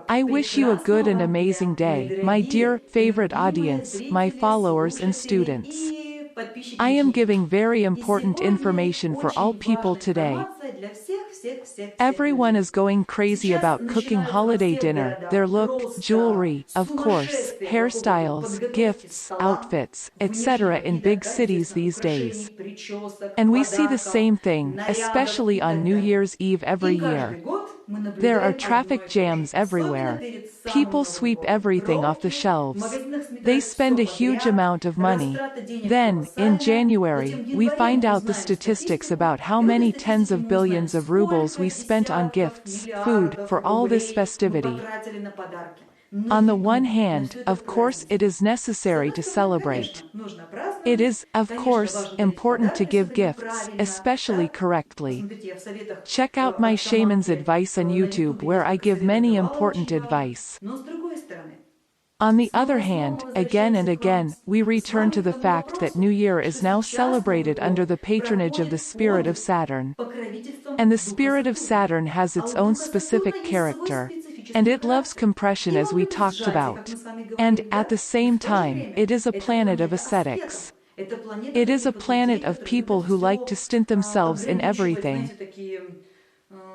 I wish you a good and amazing day, my dear, favorite audience, my followers and students. I am giving very important information for all people today. Everyone is going crazy about cooking holiday dinner, their look, jewelry, of course, hairstyles, gifts, outfits, etc. in big cities these days. And we see the same thing, especially on New Year's Eve every year. There are traffic jams everywhere. People sweep everything off the shelves. They spend a huge amount of money. Then, in January, we find out the statistics about how many tens of billions of rubles we spent on gifts, food, for all this festivity. On the one hand, of course it is necessary to celebrate. It is, of course, important to give gifts, especially correctly. Check out my shaman's advice on YouTube where I give many important advice. On the other hand, again and again, we return to the fact that New Year is now celebrated under the patronage of the spirit of Saturn. And the spirit of Saturn has its own specific character. And it loves compression as we talked about. And, at the same time, it is a planet of ascetics. It is a planet of people who like to stint themselves in everything.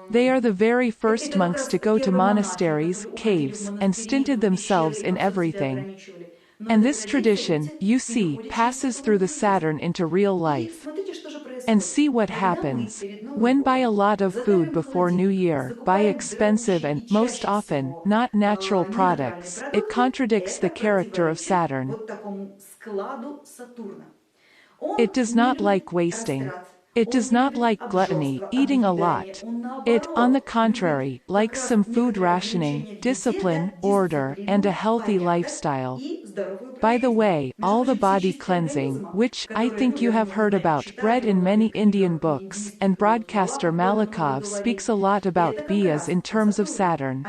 They are the very first monks to go to monasteries, caves, and stinted themselves in everything. And this tradition, you see, passes through the Saturn into real life. And see what happens. When buy a lot of food before New Year, buy expensive and, most often, not natural products, it contradicts the character of Saturn. It does not like wasting. It does not like gluttony, eating a lot. It, on the contrary, likes some food rationing, discipline, order, and a healthy lifestyle. By the way, all the body cleansing, which, I think you have heard about, read in many Indian books, and broadcaster Malakov speaks a lot about biyas in terms of Saturn.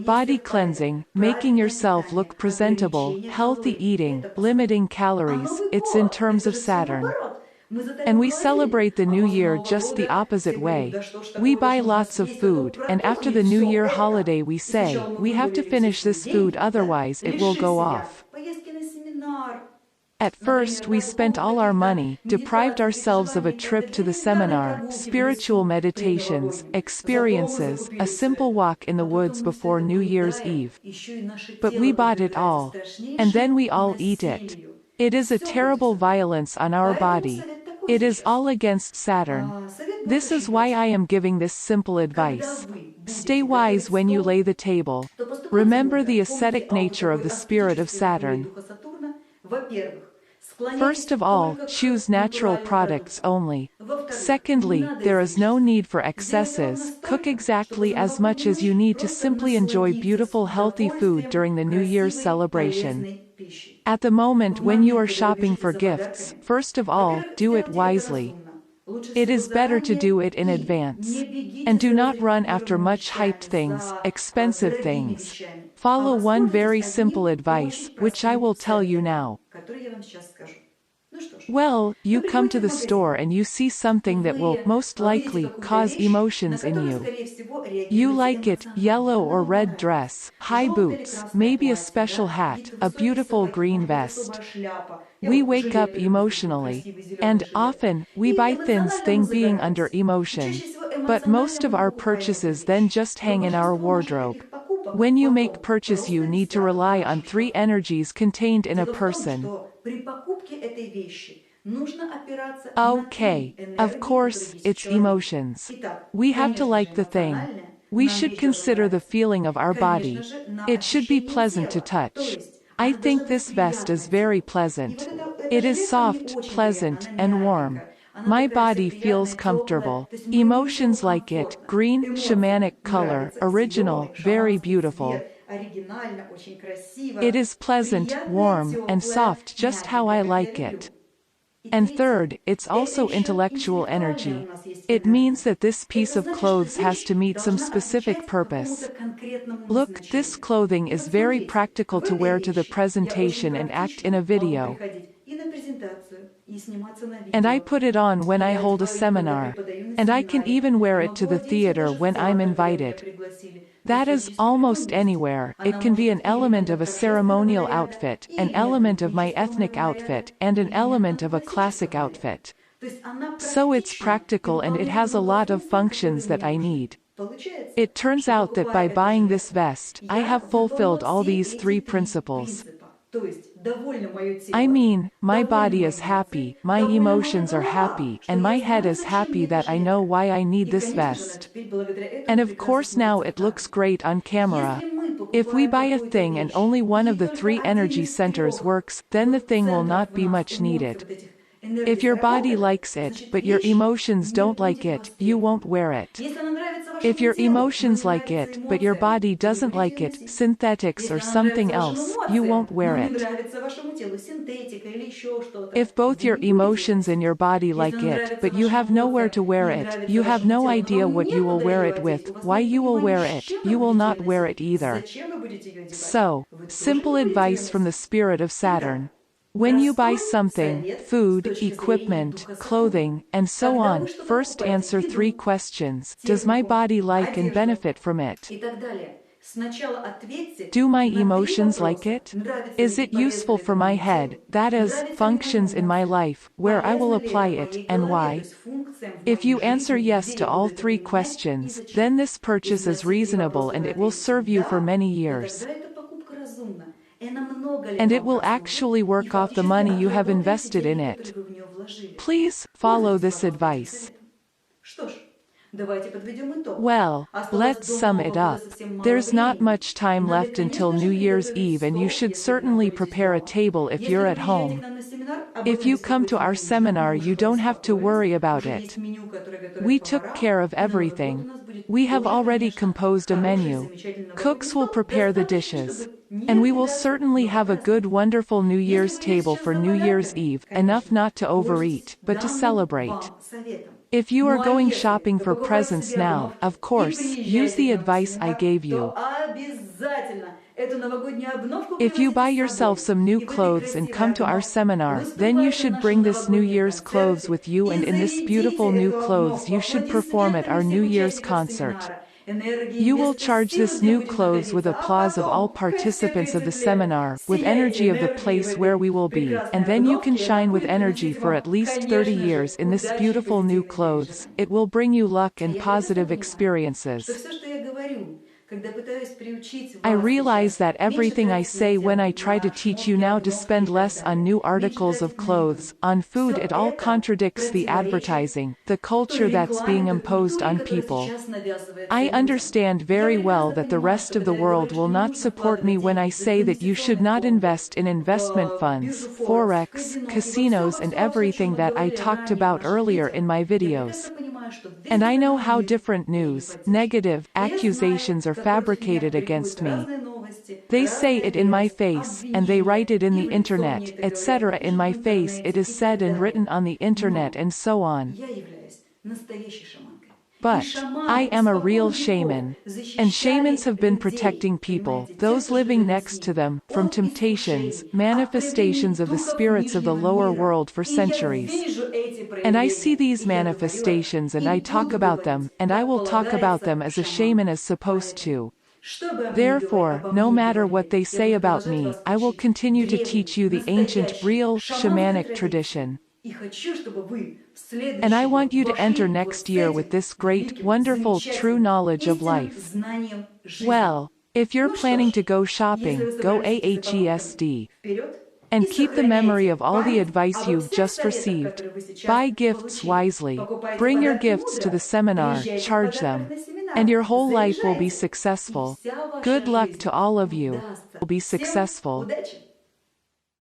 Body cleansing, making yourself look presentable, healthy eating, limiting calories, it's in terms of Saturn. And we celebrate the New Year just the opposite way. We buy lots of food, and after the New Year holiday we say, we have to finish this food otherwise it will go off. At first we spent all our money, deprived ourselves of a trip to the seminar, spiritual meditations, experiences, a simple walk in the woods before New Year's Eve. But we bought it all. And then we all eat it. It is a terrible violence on our body. It is all against Saturn. This is why I am giving this simple advice. Stay wise when you lay the table. Remember the ascetic nature of the spirit of Saturn. First of all, choose natural products only. Secondly, there is no need for excesses, cook exactly as much as you need to simply enjoy beautiful healthy food during the New Year's celebration. At the moment when you are shopping for gifts, first of all, do it wisely. It is better to do it in advance. And do not run after much hyped things, expensive things. Follow one very simple advice, which I will tell you now. Well, you come to the store and you see something that will, most likely, cause emotions in you. You like it, yellow or red dress, high boots, maybe a special hat, a beautiful green vest. We wake up emotionally. And, often, we buy things being under emotion. But most of our purchases then just hang in our wardrobe. When you make purchase you need to rely on three energies contained in a person. Okay, of course, it's emotions. We have to like the thing. We should consider the feeling of our body. It should be pleasant to touch. I think this vest is very pleasant. It is soft, pleasant, and warm. My body feels comfortable. Emotions like it, green, shamanic color, original, very beautiful. It is pleasant, warm, and soft just how I like it. And third, it's also intellectual energy. It means that this piece of clothes has to meet some specific purpose. Look, this clothing is very practical to wear to the presentation and act in a video. And I put it on when I hold a seminar. And I can even wear it to the theater when I'm invited. That is, almost anywhere. It can be an element of a ceremonial outfit, an element of my ethnic outfit, and an element of a classic outfit. So it's practical and it has a lot of functions that I need. It turns out that by buying this vest, I have fulfilled all these three principles. I mean, my body is happy, my emotions are happy, and my head is happy that I know why I need this vest. And of course now it looks great on camera. If we buy a thing and only one of the three energy centers works, then the thing will not be much needed. If your body likes it, but your emotions don't like it, you won't wear it. If your emotions like it, but your body doesn't like it, synthetics or something else, you won't wear it. If both your emotions and your body like it, but you have nowhere to wear it, you have no idea what you will wear it with, why you will wear it, you will not wear it either. So, simple advice from the spirit of Saturn. When you buy something, food, equipment, clothing, and so on, first answer three questions. Does my body like and benefit from it? Do my emotions like it? Is it useful for my head, that is, functions in my life, where I will apply it, and why? If you answer yes to all three questions, then this purchase is reasonable and it will serve you for many years. And it will actually work off the money you have invested in it. Please, follow this advice. Well, let's sum it up. There's not much time left until New Year's Eve and you should certainly prepare a table if you're at home. If you come to our seminar you don't have to worry about it. We took care of everything. We have already composed a menu. Cooks will prepare the dishes. And we will certainly have a good wonderful New Year's table for New Year's Eve, enough not to overeat, but to celebrate. If you are going shopping for presents now, of course, use the advice I gave you. If you buy yourself some new clothes and come to our seminar, then you should bring this New Year's clothes with you, and in this beautiful new clothes you should perform at our New Year's concert. You will charge this new clothes with applause of all participants of the seminar, with energy of the place where we will be, and then you can shine with energy for at least 30 years in this beautiful new clothes. It will bring you luck and positive experiences. I realize that everything I say when I try to teach you now to spend less on new articles of clothes, on food, it all contradicts the advertising, the culture that's being imposed on people. I understand very well that the rest of the world will not support me when I say that you should not invest in investment funds, forex, casinos and everything that I talked about earlier in my videos. And I know how different news, negative, accusations are fabricated against me. They say it in my face, and they write it in the internet, etc. In my face it is said and written on the internet and so on. But I am a real shaman. And shamans have been protecting people, those living next to them, from temptations, manifestations of the spirits of the lower world for centuries. And I see these manifestations and I talk about them, and I will talk about them as a shaman is supposed to. Therefore, no matter what they say about me, I will continue to teach you the ancient, real, shamanic tradition. And I want you to enter next year with this great, wonderful, true knowledge of life. Well, if you're planning to go shopping, go AHESD. And keep the memory of all the advice you've just received. Buy gifts wisely. Bring your gifts to the seminar, charge them. And your whole life will be successful. Good luck to all of you. Will be successful.